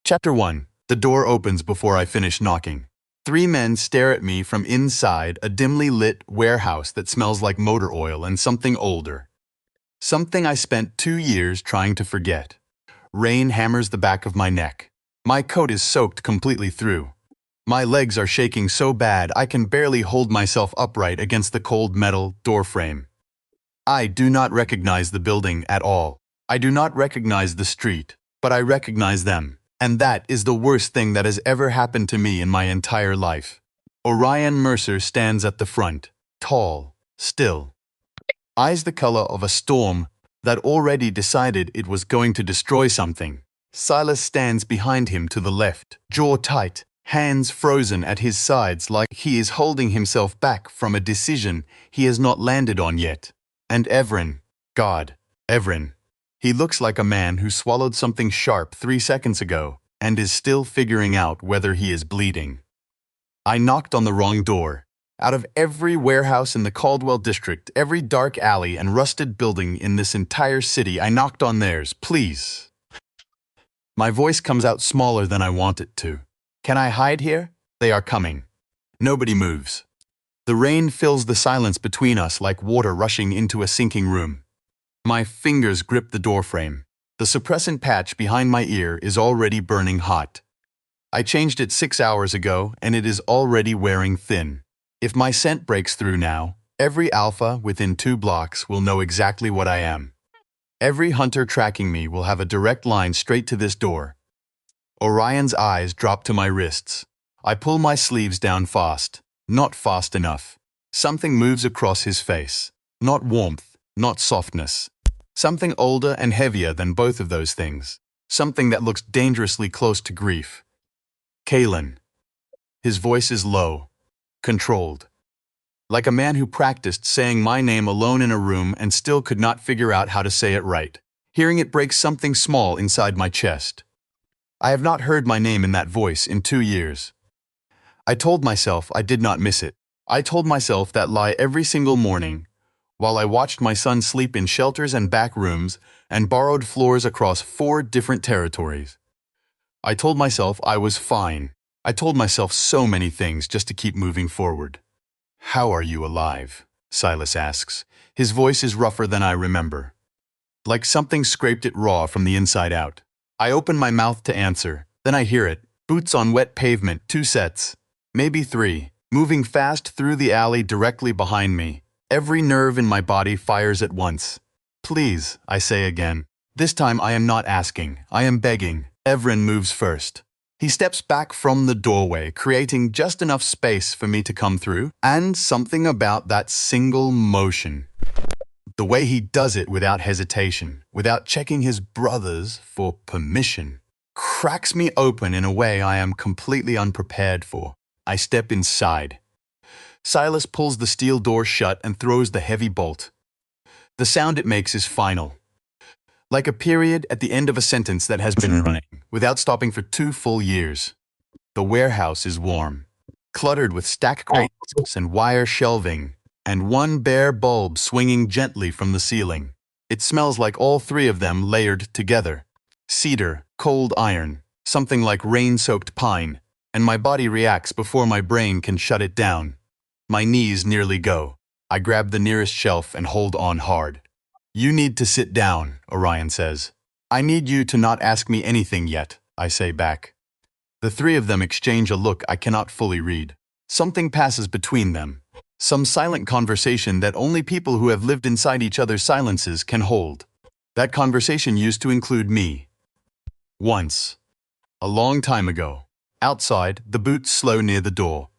Chapter 1. The door opens before I finish knocking. 3 men stare at me from inside a dimly lit warehouse that smells like motor oil and something older. Something I spent 2 years trying to forget. Rain hammers the back of my neck. My coat is soaked completely through. My legs are shaking so bad I can barely hold myself upright against the cold metal doorframe. I do not recognize the building at all. I do not recognize the street, but I recognize them. And that is the worst thing that has ever happened to me in my entire life. Orion Mercer stands at the front, tall, still. Eyes the color of a storm that already decided it was going to destroy something. Silas stands behind him to the left, jaw tight, hands frozen at his sides like he is holding himself back from a decision he has not landed on yet. And Evren, God, Evren. He looks like a man who swallowed something sharp 3 seconds ago and is still figuring out whether he is bleeding. I knocked on the wrong door. Out of every warehouse in the Caldwell district, every dark alley and rusted building in this entire city, I knocked on theirs. Please. My voice comes out smaller than I want it to. Can I hide here? They are coming. Nobody moves. The rain fills the silence between us like water rushing into a sinking room. My fingers grip the doorframe. The suppressant patch behind my ear is already burning hot. I changed it 6 hours ago, and it is already wearing thin. If my scent breaks through now, every alpha within 2 blocks will know exactly what I am. Every hunter tracking me will have a direct line straight to this door. Orion's eyes drop to my wrists. I pull my sleeves down fast. Not fast enough. Something moves across his face. Not warmth, not softness. Something older and heavier than both of those things. Something that looks dangerously close to grief. Kaelen. His voice is low, controlled. Like a man who practiced saying my name alone in a room and still could not figure out how to say it right. Hearing it breaks something small inside my chest. I have not heard my name in that voice in 2 years. I told myself I did not miss it. I told myself that lie every single morning, while I watched my son sleep in shelters and back rooms and borrowed floors across 4 different territories. I told myself I was fine. I told myself so many things just to keep moving forward. How are you alive? Silas asks. His voice is rougher than I remember. Like something scraped it raw from the inside out. I open my mouth to answer. Then I hear it. Boots on wet pavement, 2 sets. Maybe 3. Moving fast through the alley directly behind me. Every nerve in my body fires at once. Please, I say again. This time I am not asking. I am begging. Evren moves first. He steps back from the doorway, creating just enough space for me to come through, and something about that single motion. The way he does it without hesitation, without checking his brothers for permission, cracks me open in a way I am completely unprepared for. I step inside. Silas pulls the steel door shut and throws the heavy bolt. The sound it makes is final. Like a period at the end of a sentence that has been running, without stopping for 2 full years. The warehouse is warm, cluttered with stacked crates and wire shelving, and 1 bare bulb swinging gently from the ceiling. It smells like all 3 of them layered together. Cedar, cold iron, something like rain-soaked pine, and my body reacts before my brain can shut it down. My knees nearly go. I grab the nearest shelf and hold on hard. You need to sit down, Orion says. I need you to not ask me anything yet, I say back. The 3 of them exchange a look I cannot fully read. Something passes between them. Some silent conversation that only people who have lived inside each other's silences can hold. That conversation used to include me. Once. A long time ago. Outside, the boots slow near the door.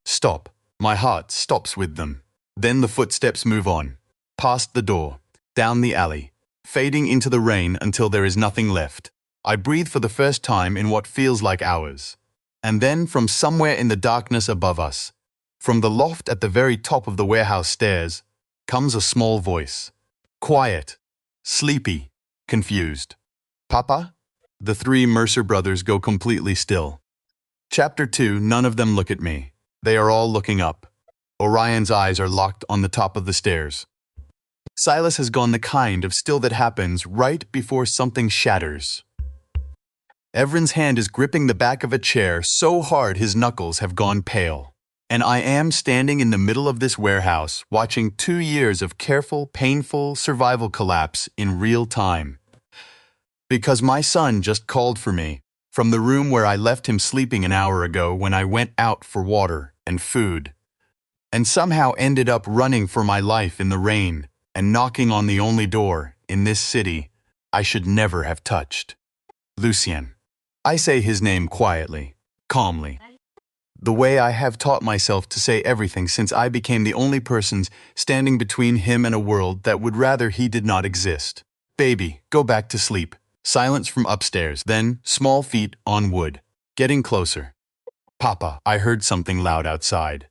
Stop. My heart stops with them. Then the footsteps move on. Past the door. Down the alley. Fading into the rain until there is nothing left. I breathe for the first time in what feels like hours. And then from somewhere in the darkness above us, from the loft at the very top of the warehouse stairs, comes a small voice. Quiet. Sleepy. Confused. Papa? The 3 Mercer brothers go completely still. Chapter 2. None of them look at me. They are all looking up. Orion's eyes are locked on the top of the stairs. Silas has gone the kind of still that happens right before something shatters. Evren's hand is gripping the back of a chair so hard his knuckles have gone pale. And I am standing in the middle of this warehouse, watching 2 years of careful, painful survival collapse in real time. Because my son just called for me, from the room where I left him sleeping an hour ago when I went out for water and food, and somehow ended up running for my life in the rain and knocking on the only door in this city I should never have touched. Lucien. I say his name quietly, calmly. The way I have taught myself to say everything since I became the only person standing between him and a world that would rather he did not exist. Baby, go back to sleep. Silence from upstairs, then small feet on wood. Getting closer. Papa, I heard something loud outside.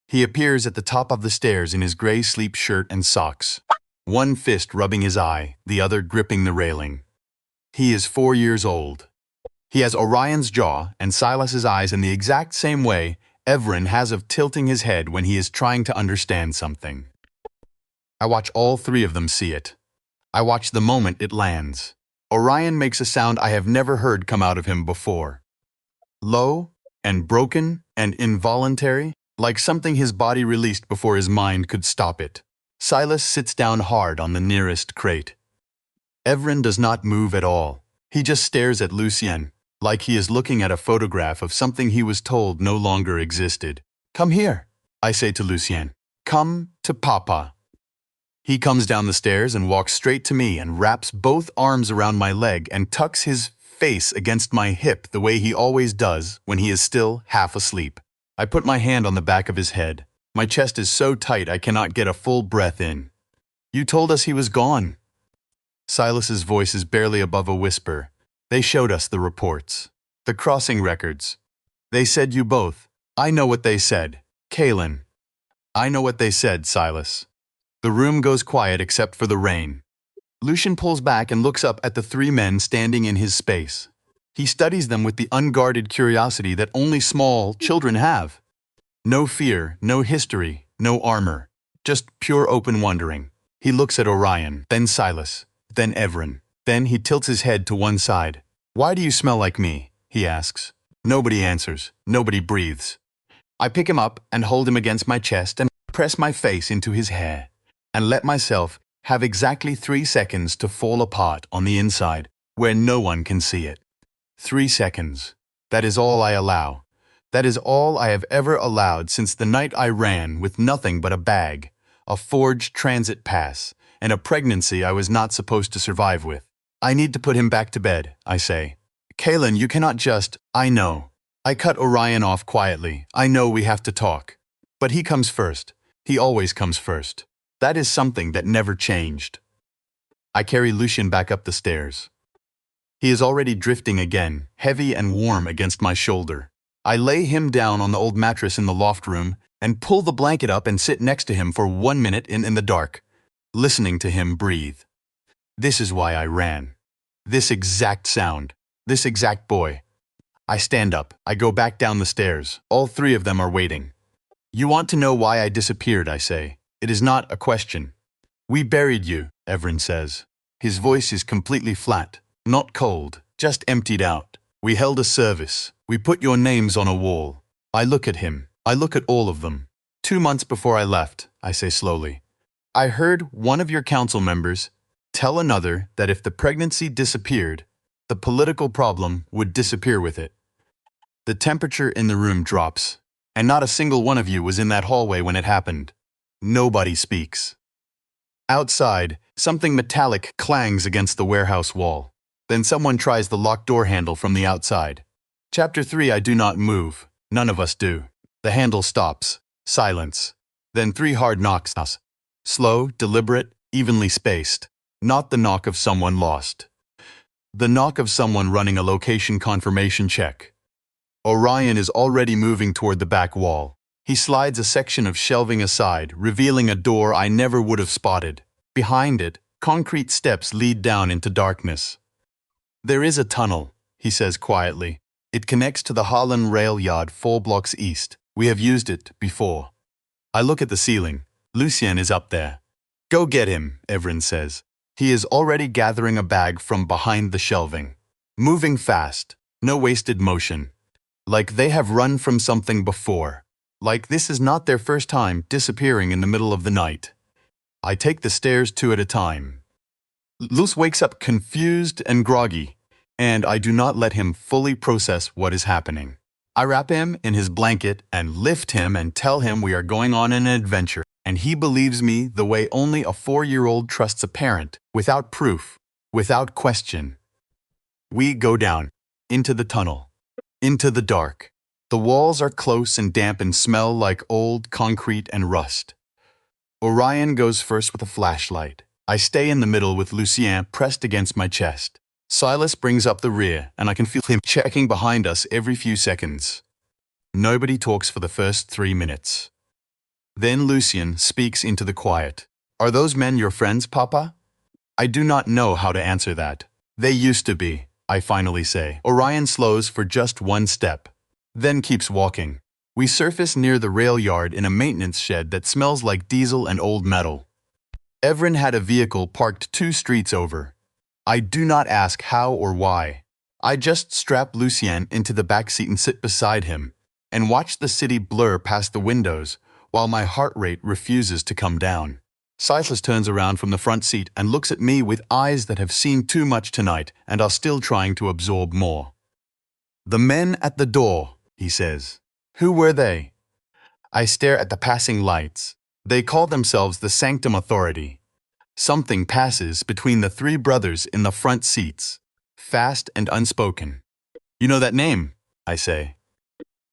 He appears at the top of the stairs in his gray sleep shirt and socks. One fist rubbing his eye, the other gripping the railing. He is 4 years old. He has Orion's jaw and Silas's eyes in the exact same way Evren has of tilting his head when he is trying to understand something. I watch all 3 of them see it. I watch the moment it lands. Orion makes a sound I have never heard come out of him before. Low and broken and involuntary, like something his body released before his mind could stop it. Silas sits down hard on the nearest crate. Evren does not move at all. He just stares at Lucien, like he is looking at a photograph of something he was told no longer existed. Come here, I say to Lucien. Come to Papa. He comes down the stairs and walks straight to me and wraps both arms around my leg and tucks his face against my hip the way he always does when he is still half asleep. I put my hand on the back of his head. My chest is so tight I cannot get a full breath in. You told us he was gone. Silas's voice is barely above a whisper. They showed us the reports. The crossing records. They said you both. I know what they said. Kaelen. I know what they said, Silas. The room goes quiet except for the rain. Lucien pulls back and looks up at the 3 men standing in his space. He studies them with the unguarded curiosity that only small children have. No fear, no history, no armor. Just pure open wondering. He looks at Orion, then Silas, then Evren. Then he tilts his head to one side. Why do you smell like me? He asks. Nobody answers. Nobody breathes. I pick him up and hold him against my chest and press my face into his hair and let myself have exactly 3 seconds to fall apart on the inside where no one can see it. 3 seconds. That is all I allow. That is all I have ever allowed since the night I ran with nothing but a bag, a forged transit pass, and a pregnancy I was not supposed to survive with. I need to put him back to bed, I say. Kaelen, you cannot just… I know. I cut Orion off quietly. I know we have to talk. But he comes first. He always comes first. That is something that never changed. I carry Lucien back up the stairs. He is already drifting again, heavy and warm against my shoulder. I lay him down on the old mattress in the loft room and pull the blanket up and sit next to him for 1 minute in the dark, listening to him breathe. This is why I ran. This exact sound. This exact boy. I stand up. I go back down the stairs. All 3 of them are waiting. You want to know why I disappeared, I say. It is not a question. We buried you, Evren says. His voice is completely flat, not cold, just emptied out. We held a service. We put your names on a wall. I look at him. I look at all of them. 2 months before I left, I say slowly, I heard one of your council members tell another that if the pregnancy disappeared, the political problem would disappear with it. The temperature in the room drops, and not a single one of you was in that hallway when it happened. Nobody speaks. Outside, something metallic clangs against the warehouse wall. Then someone tries the locked door handle from the outside. Chapter 3, I do not move. None of us do. The handle stops. Silence. Then 3 hard knocks. Slow, deliberate, evenly spaced. Not the knock of someone lost. The knock of someone running a location confirmation check. Orion is already moving toward the back wall. He slides a section of shelving aside, revealing a door I never would have spotted. Behind it, concrete steps lead down into darkness. There is a tunnel, he says quietly. It connects to the Holland rail yard 4 blocks east. We have used it before. I look at the ceiling. Lucien is up there. Go get him, Evren says. He is already gathering a bag from behind the shelving. moving fast, no wasted motion. Like they have run from something before. Like this is not their first time disappearing in the middle of the night. I take the stairs two at a time. Luz wakes up confused and groggy, and I do not let him fully process what is happening. I wrap him in his blanket and lift him and tell him we are going on an adventure, and he believes me the way only a 4-year-old trusts a parent, without proof, without question. We go down, into the tunnel, into the dark. The walls are close and damp and smell like old concrete and rust. Orion goes first with a flashlight. I stay in the middle with Lucien pressed against my chest. Silas brings up the rear, and I can feel him checking behind us every few seconds. Nobody talks for the first 3 minutes. Then Lucien speaks into the quiet. Are those men your friends, Papa? I do not know how to answer that. They used to be, I finally say. Orion slows for just one step, then keeps walking. We surface near the rail yard in a maintenance shed that smells like diesel and old metal. Evren had a vehicle parked 2 streets over. I do not ask how or why. I just strap Lucien into the back seat and sit beside him, and watch the city blur past the windows while my heart rate refuses to come down. Silas turns around from the front seat and looks at me with eyes that have seen too much tonight and are still trying to absorb more. The men at the door, he says. Who were they? I stare at the passing lights. They call themselves the Sanctum Authority. Something passes between the 3 brothers in the front seats, fast and unspoken. You know that name, I say.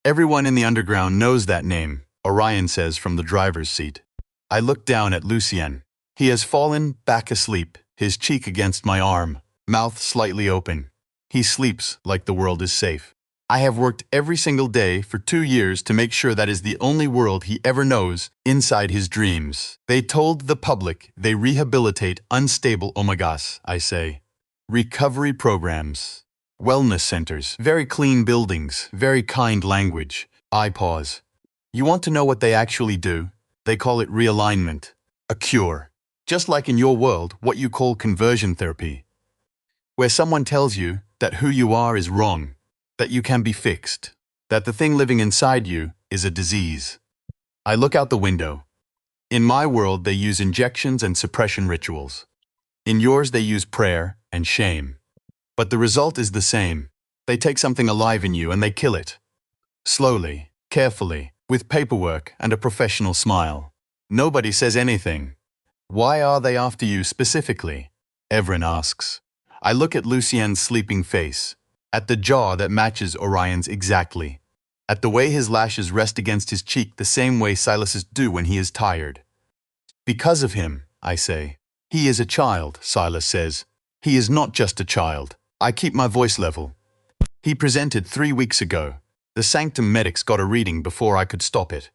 Everyone in the underground knows that name, Orion says from the driver's seat. I look down at Lucien. He has fallen back asleep, his cheek against my arm, mouth slightly open. He sleeps like the world is safe. I have worked every single day for 2 years to make sure that is the only world he ever knows inside his dreams. They told the public they rehabilitate unstable omegas, I say. Recovery programs. Wellness centers. Very clean buildings. Very kind language. I pause. You want to know what they actually do? They call it realignment. A cure. Just like in your world, what you call conversion therapy. Where someone tells you that who you are is wrong. That you can be fixed, that the thing living inside you is a disease. I look out the window. In my world, they use injections and suppression rituals. In yours, they use prayer and shame. But the result is the same. They take something alive in you and they kill it. Slowly, carefully, with paperwork and a professional smile. Nobody says anything. Why are they after you specifically? Evren asks. I look at Lucien's sleeping face. At the jaw that matches Orion's exactly. At the way his lashes rest against his cheek the same way Silas's do when he is tired. Because of him, I say. He is a child, Silas says. He is not just a child. I keep my voice level. He presented 3 weeks ago. The Sanctum medics got a reading before I could stop it.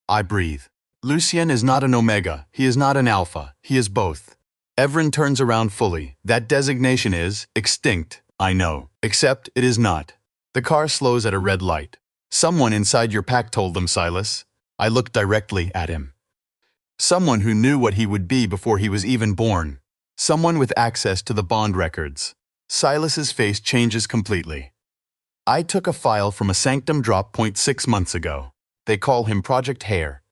I breathe. Lucien is not an omega. He is not an alpha. He is both. Evren turns around fully. That designation is extinct. I know, except it is not. The car slows at a red light. Someone inside your pack told them, Silas. I look directly at him. Someone who knew what he would be before he was even born. Someone with access to the bond records. Silas's face changes completely. I took a file from a Sanctum drop point 6 months ago. They call him Project Hair.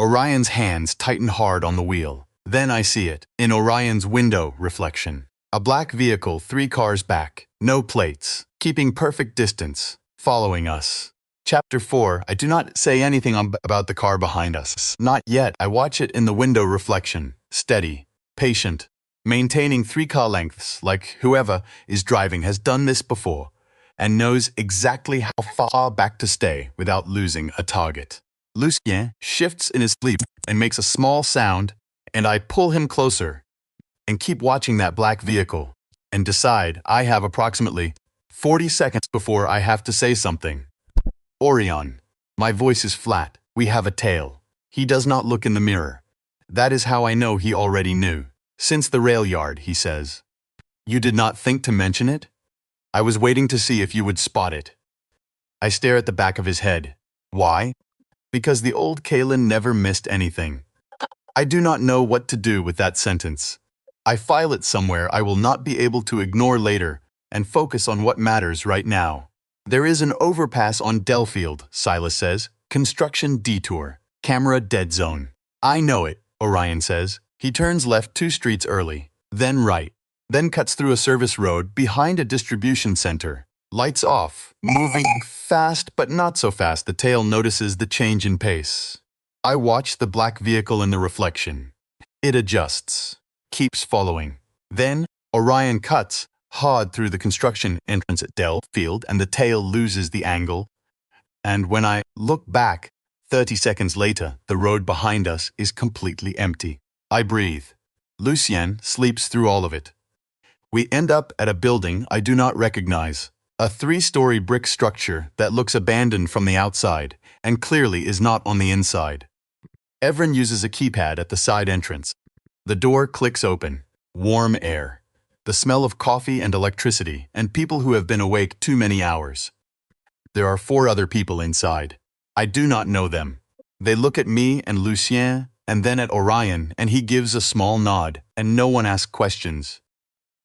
Orion's hands tighten hard on the wheel. Then I see it, in Orion's window reflection. A black vehicle 3 cars back, no plates, keeping perfect distance, following us. Chapter 4, I do not say anything about the car behind us. Not yet. I watch it in the window reflection, steady, patient, maintaining 3 car lengths like whoever is driving has done this before and knows exactly how far back to stay without losing a target. Lucien shifts in his sleep and makes a small sound, and I pull him closer and keep watching that black vehicle, and decide I have approximately 40 seconds before I have to say something. Orion. My voice is flat. We have a tail. He does not look in the mirror. That is how I know he already knew. Since the rail yard, he says. You did not think to mention it? I was waiting to see if you would spot it. I stare at the back of his head. Why? Because the old Kaelen never missed anything. I do not know what to do with that sentence. I file it somewhere I will not be able to ignore later and focus on what matters right now. There is an overpass on Delfield, Silas says. Construction detour. Camera dead zone. I know it, Orion says. He turns left 2 streets early, then right, then cuts through a service road behind a distribution center. Lights off. Moving fast, but not so fast the tail notices the change in pace. I watch the black vehicle in the reflection. It adjusts. Keeps following. Then, Orion cuts hard through the construction entrance at Delfield and the tail loses the angle. And when I look back, 30 seconds later, the road behind us is completely empty. I breathe. Lucien sleeps through all of it. We end up at a building I do not recognize. A 3-story brick structure that looks abandoned from the outside and clearly is not on the inside. Evren uses a keypad at the side entrance. The door clicks open. Warm air. The smell of coffee and electricity and people who have been awake too many hours. There are 4 other people inside. I do not know them. They look at me and Lucien and then at Orion and he gives a small nod and no one asks questions.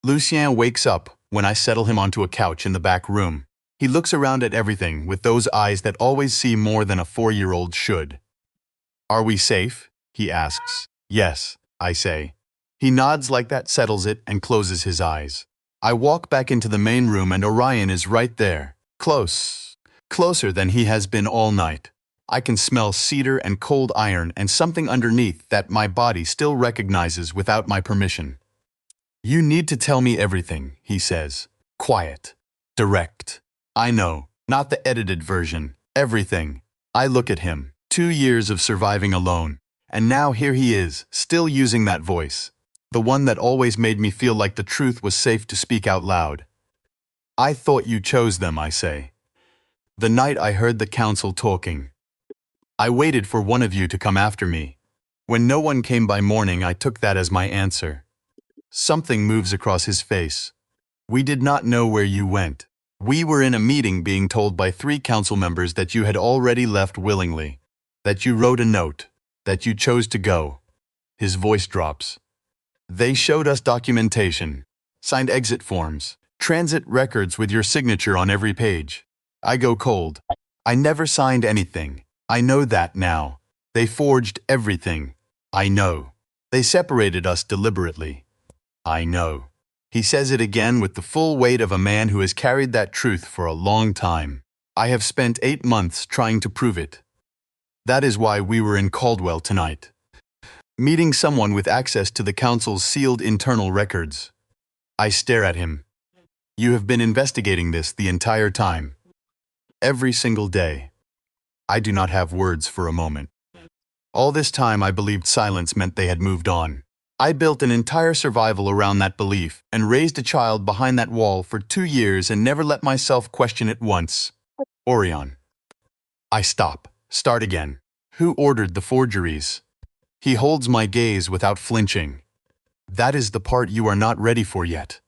Lucien wakes up when I settle him onto a couch in the back room. He looks around at everything with those eyes that always see more than a 4-year-old should. Are we safe? He asks. Yes, I say. He nods like that settles it and closes his eyes. I walk back into the main room and Orion is right there. Close. Closer than he has been all night. I can smell cedar and cold iron and something underneath that my body still recognizes without my permission. You need to tell me everything, he says. Quiet. Direct. I know. Not the edited version. Everything. I look at him. 2 years of surviving alone. And now here he is, still using that voice. The one that always made me feel like the truth was safe to speak out loud. I thought you chose them, I say. The night I heard the council talking. I waited for one of you to come after me. When no one came by morning, I took that as my answer. Something moves across his face. We did not know where you went. We were in a meeting being told by 3 council members that you had already left willingly. That you wrote a note. That you chose to go. His voice drops. They showed us documentation, signed exit forms, transit records with your signature on every page. I go cold. I never signed anything. I know that now. They forged everything. I know. They separated us deliberately. I know. He says it again with the full weight of a man who has carried that truth for a long time. I have spent 8 months trying to prove it. That is why we were in Caldwell tonight. Meeting someone with access to the council's sealed internal records. I stare at him. You have been investigating this the entire time. Every single day. I do not have words for a moment. All this time I believed silence meant they had moved on. I built an entire survival around that belief and raised a child behind that wall for 2 years and never let myself question it once. Orion. I start again. Who ordered the forgeries? He holds my gaze without flinching. That is the part you are not ready for yet.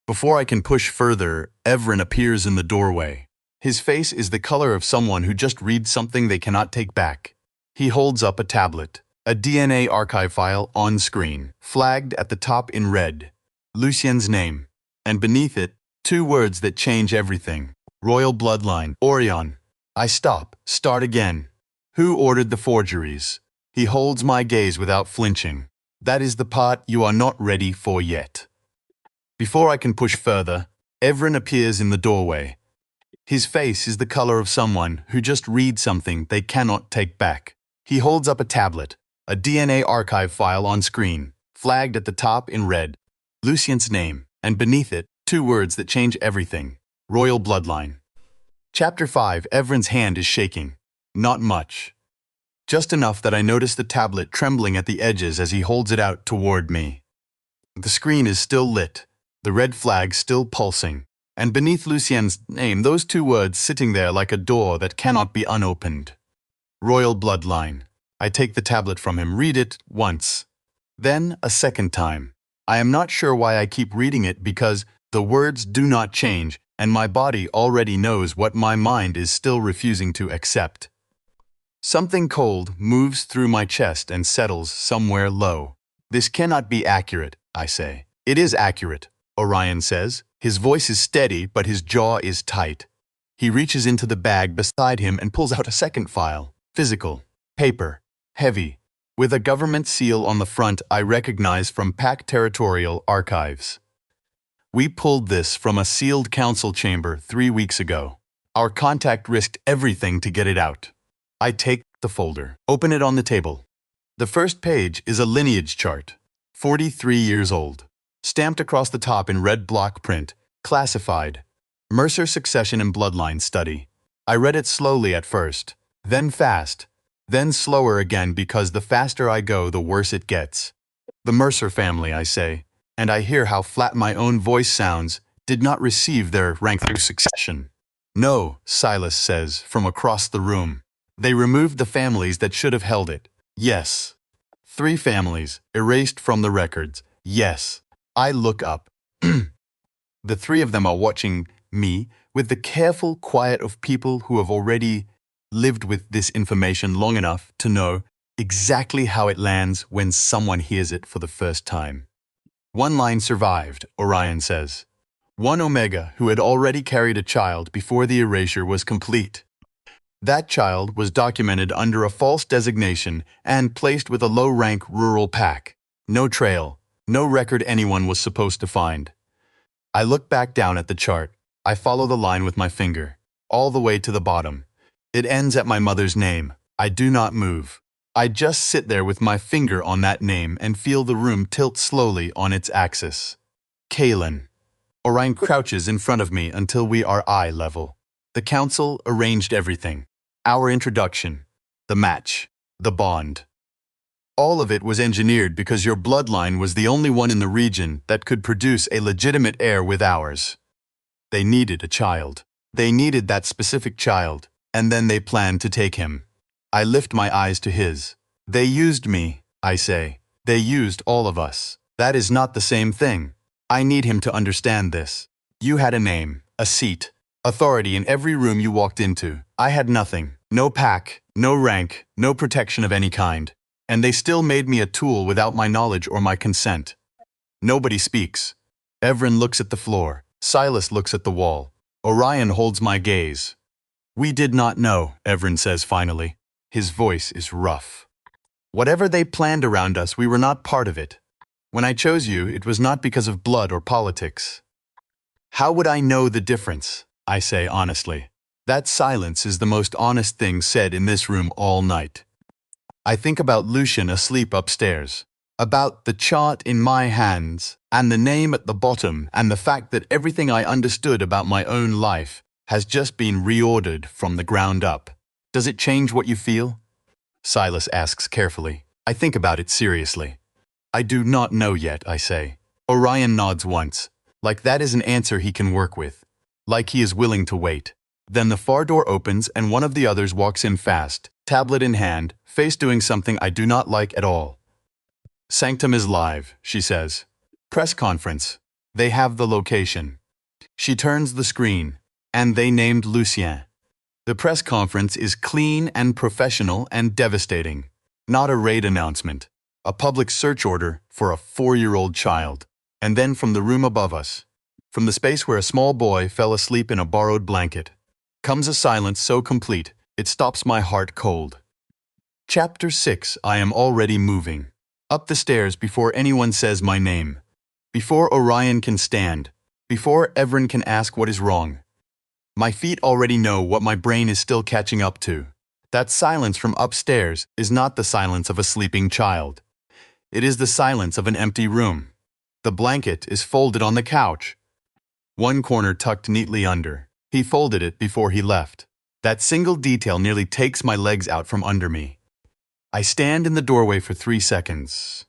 Before I can push further, Evren appears in the doorway. His face is the color of someone who just reads something they cannot take back. He holds up a tablet, a DNA archive file on screen, flagged at the top in red. Lucien's name, and beneath it, 2 words that change everything. Royal Bloodline, Orion. I start again. Who ordered the forgeries? He holds my gaze without flinching. That is the part you are not ready for yet. Before I can push further, Evren appears in the doorway. His face is the color of someone who just reads something they cannot take back. He holds up a tablet, a DNA archive file on screen, flagged at the top in red. Lucien's name, and beneath it, 2 words that change everything. Royal Bloodline. Chapter 5. Evren's hand is shaking. Not much. Just enough that I notice the tablet trembling at the edges as he holds it out toward me. The screen is still lit, the red flag still pulsing, and beneath Lucien's name, those 2 words sitting there like a door that cannot be unopened. Royal Bloodline. I take the tablet from him, read it once. Then a second time. I am not sure why I keep reading it because the words do not change, and my body already knows what my mind is still refusing to accept. Something cold moves through my chest and settles somewhere low. This cannot be accurate, I say. It is accurate. Orion says. His voice is steady, but his jaw is tight. He reaches into the bag beside him and pulls out a second file. Physical. Paper. Heavy. With a government seal on the front I recognize from PAC Territorial Archives. We pulled this from a sealed council chamber 3 weeks ago. Our contact risked everything to get it out. I take the folder, open it on the table. The first page is a lineage chart, 43 years old. Stamped across the top in red block print, classified. Mercer Succession and Bloodline Study. I read it slowly at first, then fast, then slower again because the faster I go, the worse it gets. The Mercer family, I say, and I hear how flat my own voice sounds, did not receive their rank through succession. No, Silas says, from across the room. They removed the families that should have held it. Yes. 3 families, erased from the records. Yes. I look up. The 3 of them are watching me with the careful quiet of people who have already lived with this information long enough to know exactly how it lands when someone hears it for the first time. 1 line survived, Orion says. 1 Omega who had already carried a child before the erasure was complete. That child was documented under a false designation and placed with a low-rank rural pack. No trail, no record anyone was supposed to find. I look back down at the chart. I follow the line with my finger, all the way to the bottom. It ends at my mother's name. I do not move. I just sit there with my finger on that name and feel the room tilt slowly on its axis. Kaelen. Orion crouches in front of me until we are eye level. The council arranged everything. Our introduction, the match, the bond. All of it was engineered because your bloodline was the only one in the region that could produce a legitimate heir with ours. They needed a child. They needed that specific child, and then they planned to take him. I lift my eyes to his. They used me, I say. They used all of us. That is not the same thing. I need him to understand this. You had a name, a seat, authority in every room you walked into. I had nothing. No pack, no rank, no protection of any kind. And they still made me a tool without my knowledge or my consent. Nobody speaks. Evren looks at the floor. Silas looks at the wall. Orion holds my gaze. We did not know, Evren says finally. His voice is rough. Whatever they planned around us, we were not part of it. When I chose you, it was not because of blood or politics. How would I know the difference? I say honestly. That silence is the most honest thing said in this room all night. I think about Lucian asleep upstairs, about the chart in my hands, and the name at the bottom, and the fact that everything I understood about my own life has just been reordered from the ground up. Does it change what you feel? Silas asks carefully. I think about it seriously. I do not know yet, I say. Orion nods once, like that is an answer he can work with, like he is willing to wait. Then the far door opens and one of the others walks in fast, tablet in hand, face doing something I do not like at all. Sanctum is live, she says. Press conference. They have the location. She turns the screen, and they named Lucien. The press conference is clean and professional and devastating. Not a raid announcement. A public search order for a 4-year-old child. And then from the room above us, from the space where a small boy fell asleep in a borrowed blanket, comes a silence so complete, it stops my heart cold. Chapter 6. I am already moving. Up the stairs before anyone says my name. Before Orion can stand. Before Evren can ask what is wrong. My feet already know what my brain is still catching up to. That silence from upstairs is not the silence of a sleeping child. It is the silence of an empty room. The blanket is folded on the couch. One corner tucked neatly under. He folded it before he left. That single detail nearly takes my legs out from under me. I stand in the doorway for 3 seconds.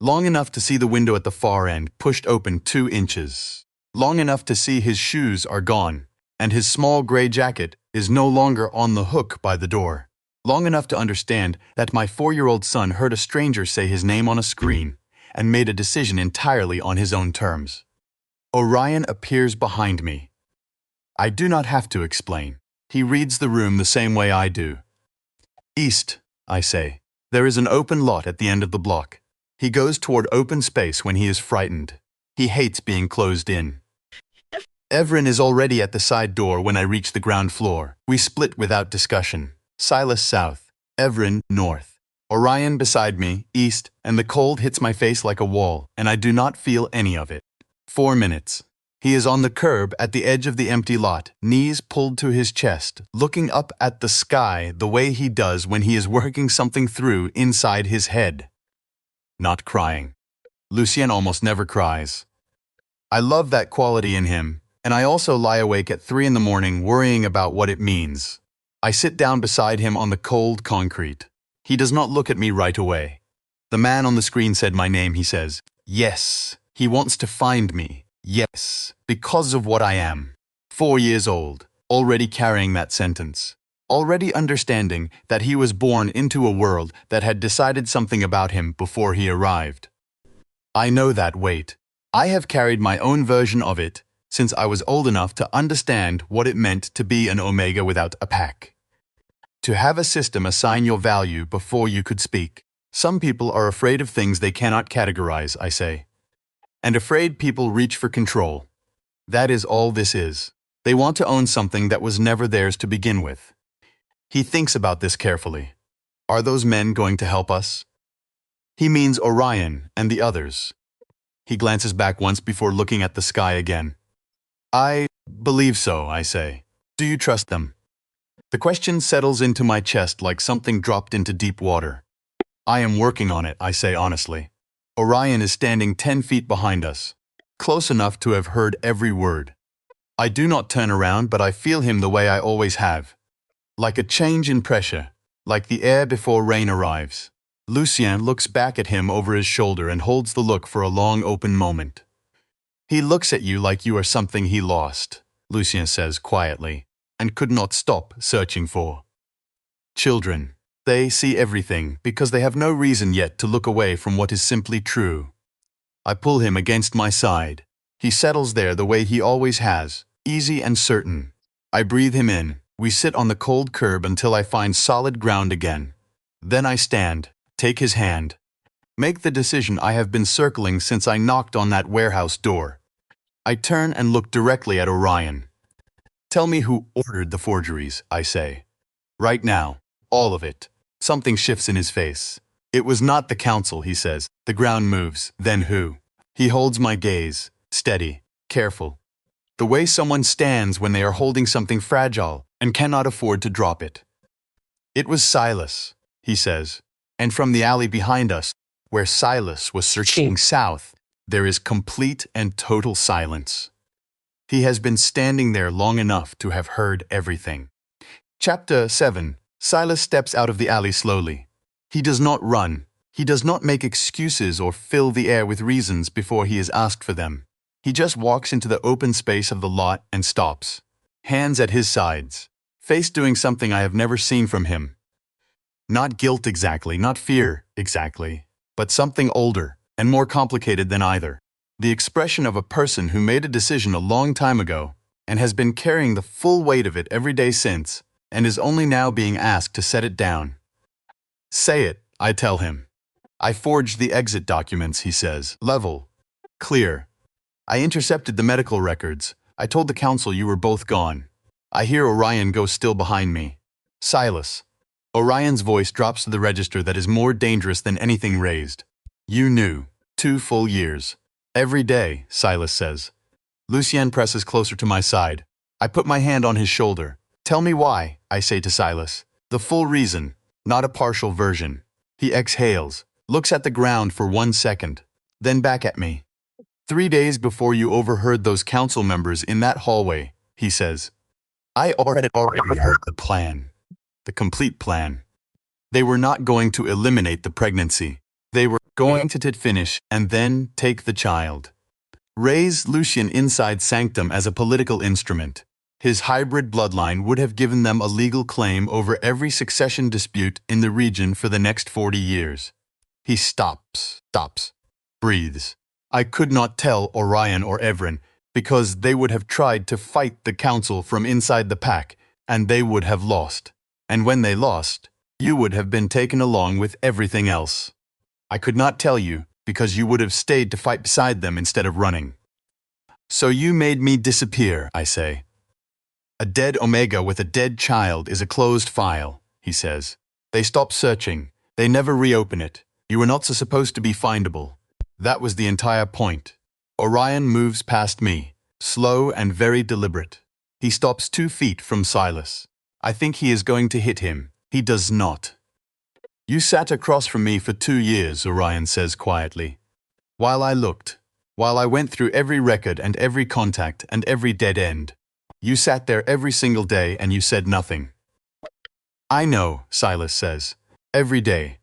Long enough to see the window at the far end pushed open 2 inches. Long enough to see his shoes are gone, and his small gray jacket is no longer on the hook by the door. Long enough to understand that my 4-year-old son heard a stranger say his name on a screen and made a decision entirely on his own terms. Orion appears behind me. I do not have to explain. He reads the room the same way I do. East, I say. There is an open lot at the end of the block. He goes toward open space when he is frightened. He hates being closed in. Evren is already at the side door when I reach the ground floor. We split without discussion. Silas south, Evren north. Orion beside me, east, and the cold hits my face like a wall, and I do not feel any of it. 4 minutes. He is on the curb at the edge of the empty lot, knees pulled to his chest, looking up at the sky the way he does when he is working something through inside his head. Not crying. Lucien almost never cries. I love that quality in him, and I also lie awake at 3 in the morning worrying about what it means. I sit down beside him on the cold concrete. He does not look at me right away. The man on the screen said my name, he says. Yes, he wants to find me. Yes, because of what I am. 4 years old, already carrying that sentence. Already understanding that he was born into a world that had decided something about him before he arrived. I know that weight. I have carried my own version of it since I was old enough to understand what it meant to be an Omega without a pack. To have a system assign your value before you could speak. Some people are afraid of things they cannot categorize, I say. And afraid people reach for control. That is all this is. They want to own something that was never theirs to begin with. He thinks about this carefully. Are those men going to help us? He means Orion and the others. He glances back once before looking at the sky again. I believe so, I say. Do you trust them? The question settles into my chest like something dropped into deep water. I am working on it, I say honestly. Orion is standing 10 feet behind us, close enough to have heard every word. I do not turn around, but I feel him the way I always have. Like a change in pressure, like the air before rain arrives. Lucien looks back at him over his shoulder and holds the look for a long open moment. He looks at you like you are something he lost, Lucien says quietly, and could not stop searching for. Children. They see everything because they have no reason yet to look away from what is simply true. I pull him against my side. He settles there the way he always has, easy and certain. I breathe him in. We sit on the cold curb until I find solid ground again. Then I stand, take his hand, make the decision I have been circling since I knocked on that warehouse door. I turn and look directly at Orion. Tell me who ordered the forgeries, I say. Right now, all of it. Something shifts in his face. It was not the council, he says. The ground moves. Then who? He holds my gaze, steady, careful. The way someone stands when they are holding something fragile and cannot afford to drop it. It was Silas, he says. And from the alley behind us, where Silas was searching south, there is complete and total silence. He has been standing there long enough to have heard everything. Chapter 7. Silas steps out of the alley slowly. He does not run. He does not make excuses or fill the air with reasons before he is asked for them. He just walks into the open space of the lot and stops. Hands at his sides. Face doing something I have never seen from him. Not guilt exactly, not fear exactly, but something older and more complicated than either. The expression of a person who made a decision a long time ago and has been carrying the full weight of it every day since, and is only now being asked to set it down. Say it, I tell him. I forged the exit documents, he says. Level. Clear. I intercepted the medical records. I told the council you were both gone. I hear Orion go still behind me. Silas. Orion's voice drops to the register that is more dangerous than anything raised. You knew. 2 full years. Every day, Silas says. Lucien presses closer to my side. I put my hand on his shoulder. Tell me why, I say to Silas. The full reason, not a partial version. He exhales, looks at the ground for 1 second, then back at me. 3 days before you overheard those council members in that hallway, he says. I already heard the plan. The complete plan. They were not going to eliminate the pregnancy. They were going to finish and then take the child. Raise Lucien inside Sanctum as a political instrument. His hybrid bloodline would have given them a legal claim over every succession dispute in the region for the next 40 years. He stops, breathes. I could not tell Orion or Evren because they would have tried to fight the council from inside the pack, and they would have lost. And when they lost, you would have been taken along with everything else. I could not tell you because you would have stayed to fight beside them instead of running. So you made me disappear, I say. A dead Omega with a dead child is a closed file, he says. They stop searching. They never reopen it. You were not supposed to be findable. That was the entire point. Orion moves past me, slow and very deliberate. He stops 2 feet from Silas. I think he is going to hit him. He does not. You sat across from me for 2 years, Orion says quietly. While I looked, while I went through every record and every contact and every dead end. You sat there every single day and you said nothing. I know, Silas says. Every day.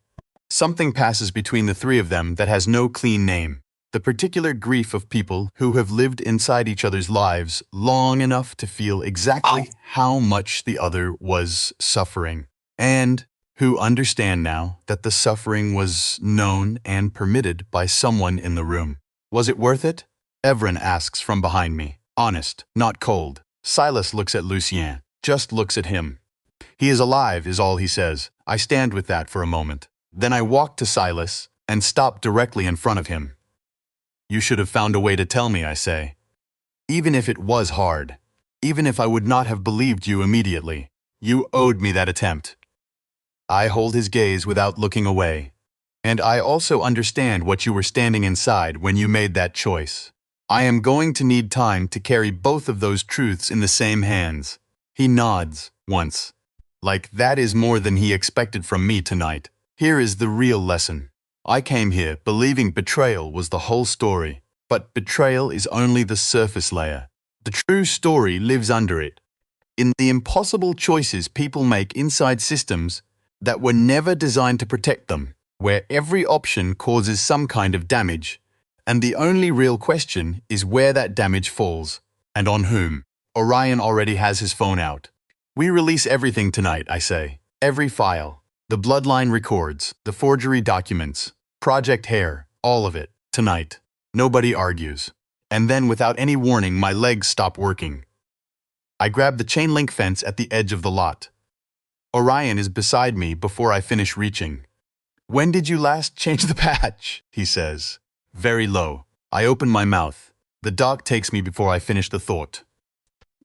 Something passes between the 3 of them that has no clean name. The particular grief of people who have lived inside each other's lives long enough to feel exactly how much the other was suffering, and who understand now that the suffering was known and permitted by someone in the room. Was it worth it? Evren asks from behind me. Honest, not cold. Silas looks at Lucien, just looks at him. He is alive, is all he says. I stand with that for a moment. Then I walk to Silas and stop directly in front of him. You should have found a way to tell me, I say. Even if it was hard, even if I would not have believed you immediately, you owed me that attempt. I hold his gaze without looking away. And I also understand what you were standing inside when you made that choice. I am going to need time to carry both of those truths in the same hands. He nods once. Like that is more than he expected from me tonight. Here is the real lesson. I came here believing betrayal was the whole story, but betrayal is only the surface layer. The true story lives under it. In the impossible choices people make inside systems that were never designed to protect them, where every option causes some kind of damage, and the only real question is where that damage falls, and on whom. Orion already has his phone out. We release everything tonight, I say. Every file. The Bloodline records, the forgery documents, Project Hair, all of it, tonight. Nobody argues. And then without any warning, my legs stop working. I grab the chain link fence at the edge of the lot. Orion is beside me before I finish reaching. When did you last change the patch? He says. Very low. I open my mouth. The doc takes me before I finish the thought.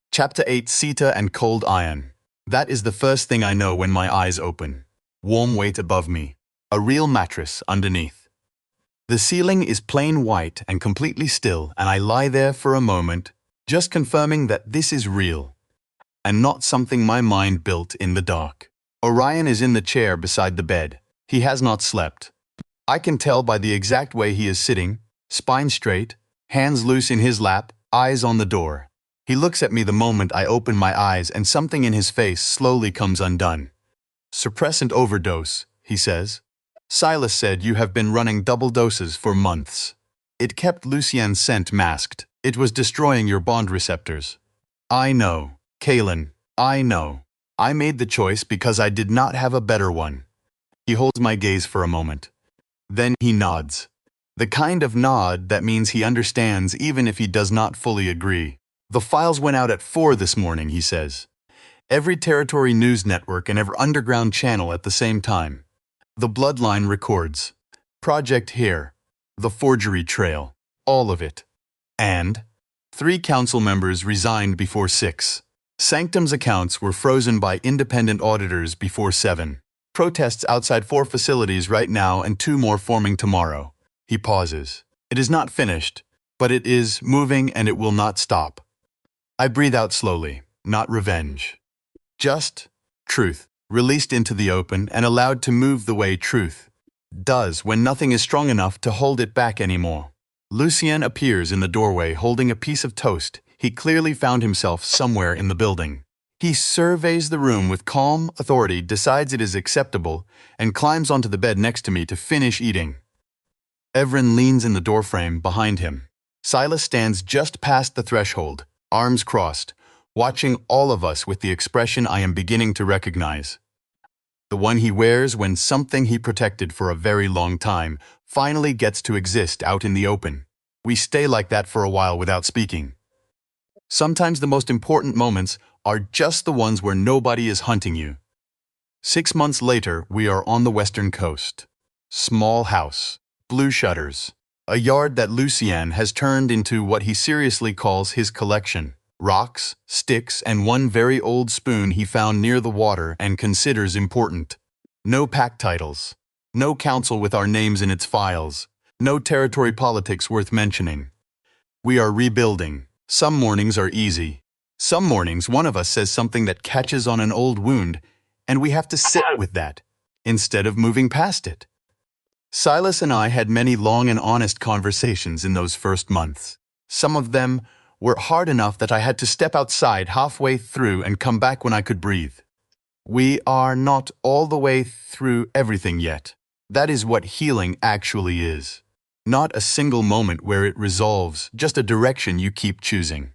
Chapter 8, Sita and Cold Iron. That is the first thing I know when my eyes open. Warm weight above me. A real mattress underneath. The ceiling is plain white and completely still, and I lie there for a moment, just confirming that this is real, and not something my mind built in the dark. Orion is in the chair beside the bed. He has not slept. I can tell by the exact way he is sitting, spine straight, hands loose in his lap, eyes on the door. He looks at me the moment I open my eyes, and something in his face slowly comes undone. Suppressant overdose, he says. Silas said you have been running double doses for months. It kept Lucien's scent masked. It was destroying your bond receptors. I know, Kaelen, I know. I made the choice because I did not have a better one. He holds my gaze for a moment. Then he nods. The kind of nod that means he understands even if he does not fully agree. The files went out at 4 this morning, he says. Every territory news network and every underground channel at the same time. The Bloodline records. Project Hair. The forgery trail. All of it. And 3 council members resigned before 6. Sanctum's accounts were frozen by independent auditors before 7. Protests outside 4 facilities right now and 2 more forming tomorrow. He pauses. It is not finished, but it is moving and it will not stop. I breathe out slowly, not revenge. Just truth, released into the open and allowed to move the way truth does when nothing is strong enough to hold it back anymore. Lucien appears in the doorway holding a piece of toast. He clearly found himself somewhere in the building. He surveys the room with calm authority, decides it is acceptable, and climbs onto the bed next to me to finish eating. Evren leans in the doorframe behind him. Silas stands just past the threshold, arms crossed, watching all of us with the expression I am beginning to recognize. The one he wears when something he protected for a very long time finally gets to exist out in the open. We stay like that for a while without speaking. Sometimes the most important moments are just the ones where nobody is hunting you. 6 months later, we are on the western coast. Small house. blue shutters. A yard that Lucien has turned into what he seriously calls his collection. Rocks, sticks, and one very old spoon he found near the water and considers important. No pack titles. No council with our names in its files. No territory politics worth mentioning. We are rebuilding. Some mornings are easy. Some mornings one of us says something that catches on an old wound, and we have to sit with that, instead of moving past it. Silas and I had many long and honest conversations in those first months. Some of them were hard enough that I had to step outside halfway through and come back when I could breathe. We are not all the way through everything yet. That is what healing actually is. Not a single moment where it resolves, just a direction you keep choosing.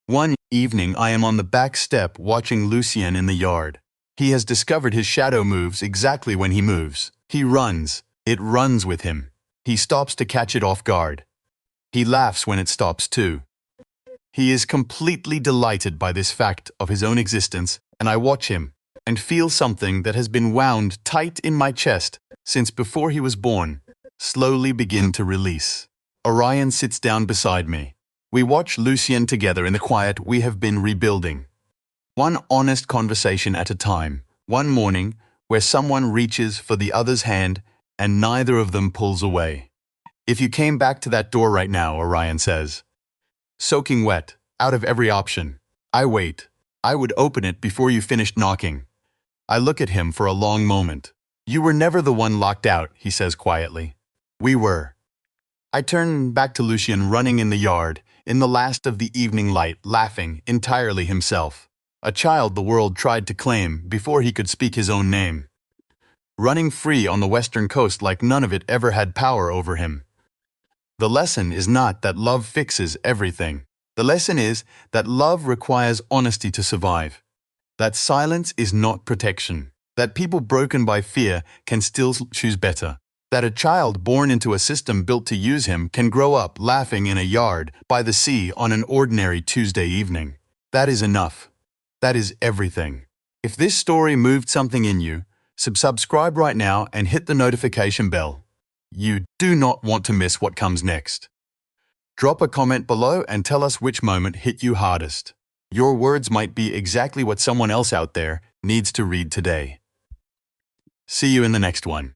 One evening I am on the back step watching Lucien in the yard. He has discovered his shadow moves exactly when he moves. He runs. It runs with him. He stops to catch it off guard. He laughs when it stops too. He is completely delighted by this fact of his own existence, and I watch him and feel something that has been wound tight in my chest since before he was born slowly begin to release. Orion sits down beside me. We watch Lucien together in the quiet we have been rebuilding. One honest conversation at a time. One morning where someone reaches for the other's hand and neither of them pulls away. If you came back to that door right now, Orion says. Soaking wet, out of every option. I wait. I would open it before you finished knocking. I look at him for a long moment. You were never the one locked out, he says quietly. We were. I turn back to Lucien running in the yard, in the last of the evening light, laughing, entirely himself. A child the world tried to claim before he could speak his own name. Running free on the western coast like none of it ever had power over him. The lesson is not that love fixes everything. The lesson is that love requires honesty to survive. That silence is not protection. That people broken by fear can still choose better. That a child born into a system built to use him can grow up laughing in a yard by the sea on an ordinary Tuesday evening. That is enough. That is everything. If this story moved something in you, subscribe right now and hit the notification bell. You do not want to miss what comes next. Drop a comment below and tell us which moment hit you hardest. Your words might be exactly what someone else out there needs to read today. See you in the next one.